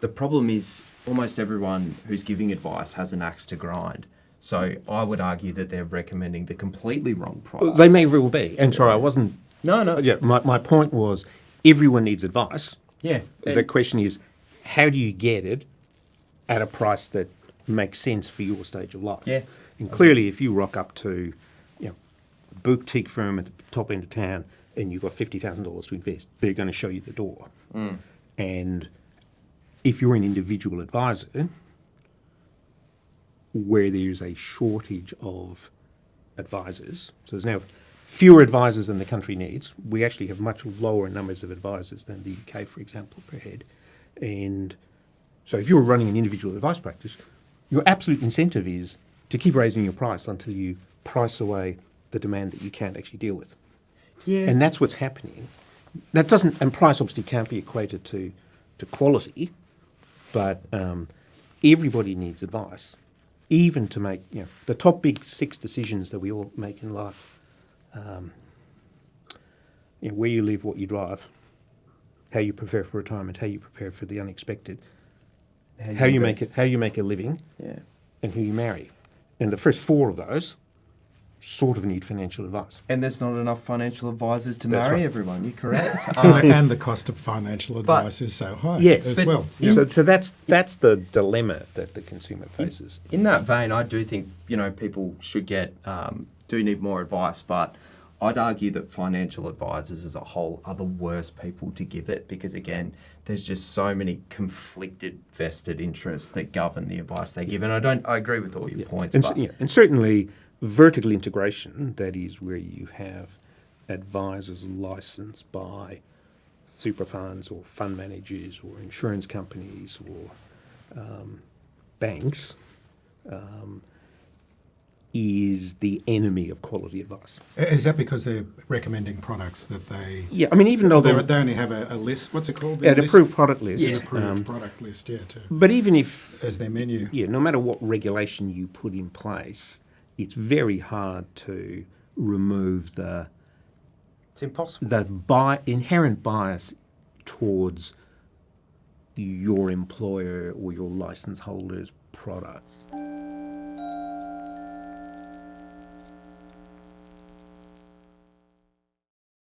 The problem is almost everyone who's giving advice has an axe to grind. So I would argue that they're recommending the completely wrong product. They may well be. And sorry, I wasn't... No. Yeah, my point was everyone needs advice. Yeah. The question is, how do you get it at a price that makes sense for your stage of life? Yeah. And clearly, if you rock up to a boutique firm at the top end of town and you've got $50,000 to invest, they're going to show you the door. And if you're an individual advisor where there's a shortage of advisors, so there's now fewer advisors than the country needs. We actually have much lower numbers of advisors than the UK, for example, per head. And so if you're running an individual advice practice, your absolute incentive is to keep raising your price until you price away the demand that you can't actually deal with. Yeah. And that's what's happening. That doesn't, and price obviously can't be equated to quality, but everybody needs advice, even to make the top big 6 decisions that we all make in life. Where you live, what you drive, how you prepare for retirement, how you prepare for the unexpected, how you make a living, and who you marry. And the first 4 of those sort of need financial advice. And there's not enough financial advisors to That's marry right. everyone. You're correct. And the cost of financial advice is so high as but- well. So that's the dilemma that the consumer faces. In that vein, I do think people should do need more advice, but I'd argue that financial advisors as a whole are the worst people to give it because, again, there's just so many conflicted vested interests that govern the advice they give. And I agree with all your points. And, but and certainly vertical integration, that is where you have advisors licensed by super funds or fund managers or insurance companies or banks, is the enemy of quality advice. Is that because they're recommending products that they... Yeah, I mean, even though they only have a list, what's it called? an approved product list. An approved product list, But even if... as their menu. Yeah, no matter what regulation you put in place, it's very hard to remove it's impossible. the inherent bias towards your employer or your license holder's products.